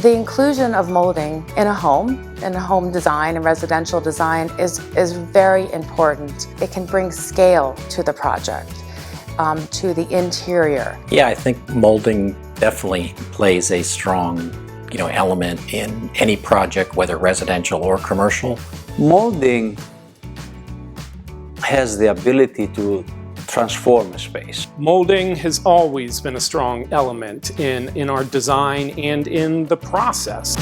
The inclusion of molding in a home design and residential design is very important. It can bring scale to the project, to the interior. Yeah, I think molding definitely plays a strong, element in any project, whether residential or commercial. Molding has the ability to transform a space. Molding has always been a strong element in our design and in the process.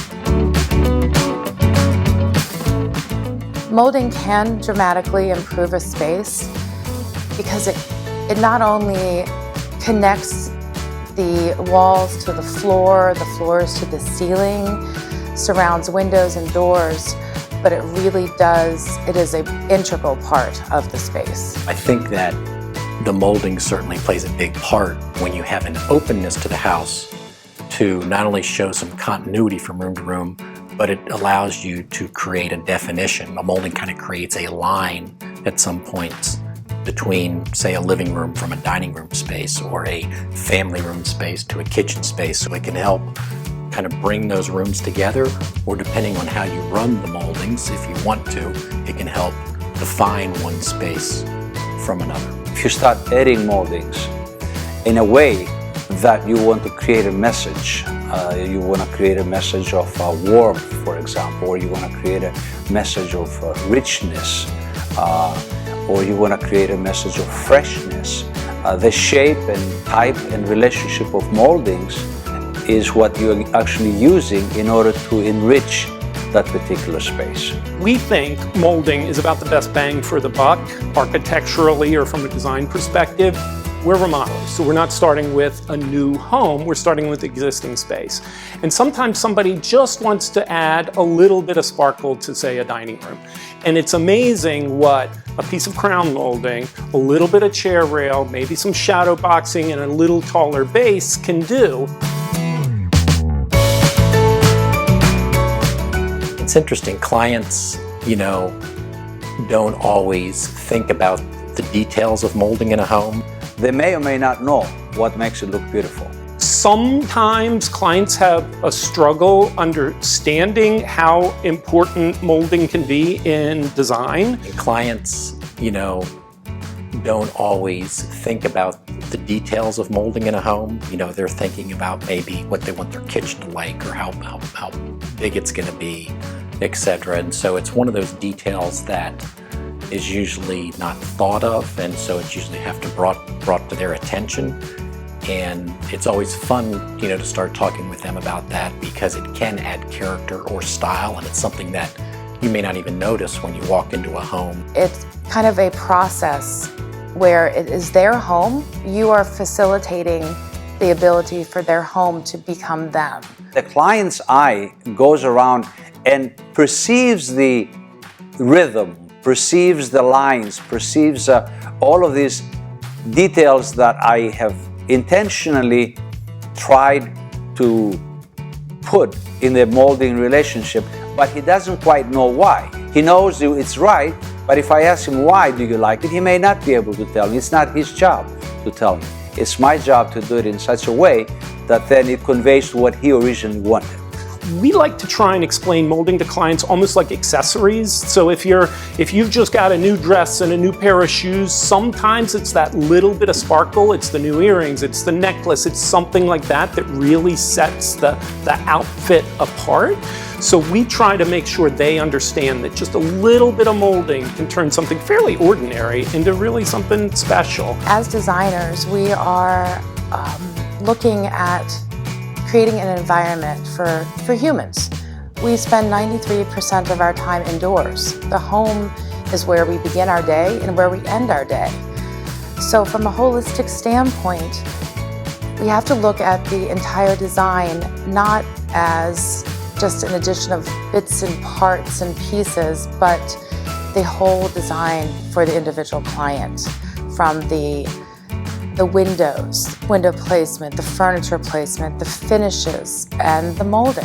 Molding can dramatically improve a space because it not only connects the walls to the floors to the ceiling, surrounds windows and doors, but it is an integral part of the space. I think that the molding certainly plays a big part when you have an openness to the house to not only show some continuity from room to room, but it allows you to create a definition. A molding kind of creates a line at some points between, say, a living room from a dining room space or a family room space to a kitchen space. So it can help kind of bring those rooms together, or depending on how you run the moldings, if you want to, it can help define one space from another. If you start adding moldings in a way that you want to create a message, you want to create a message of warmth, for example, or you want to create a message of richness, or you want to create a message of freshness. The shape and type and relationship of moldings is what you're actually using in order to enrich that particular space. We think molding is about the best bang for the buck, architecturally or from a design perspective. We're remodelers, so we're not starting with a new home, we're starting with existing space. And sometimes somebody just wants to add a little bit of sparkle to, say, a dining room. And it's amazing what a piece of crown molding, a little bit of chair rail, maybe some shadow boxing, and a little taller base can do. It's interesting, clients, don't always think about the details of molding in a home. They may or may not know what makes it look beautiful. Sometimes clients have a struggle understanding how important molding can be in design. And clients, don't always think about the details of molding in a home. They're thinking about maybe what they want their kitchen to like, or how big it's going to be, etc. And so it's one of those details that is usually not thought of, and so it's usually have to brought to their attention. And it's always fun, to start talking with them about that, because it can add character or style, and it's something that you may not even notice when you walk into a home. It's kind of a process where it is their home. You are facilitating the ability for their home to become them. The client's eye goes around and perceives the rhythm, perceives the lines, perceives all of these details that I have intentionally tried to put in the molding relationship, but he doesn't quite know why. He knows it's right, but if I ask him, why do you like it, he may not be able to tell me. It's not his job to tell me. It's my job to do it in such a way that then it conveys what he originally wanted. We like to try and explain molding to clients almost like accessories. So if you've just got a new dress and a new pair of shoes, sometimes it's that little bit of sparkle, it's the new earrings, it's the necklace, it's something like that that really sets the outfit apart. So we try to make sure they understand that just a little bit of molding can turn something fairly ordinary into really something special. As designers, we are looking at creating an environment for humans. We spend 93% of our time indoors. The home is where we begin our day and where we end our day. So from a holistic standpoint, we have to look at the entire design not as just an addition of bits and parts and pieces, but the whole design for the individual client, from the windows, window placement, the furniture placement, the finishes, and the molding.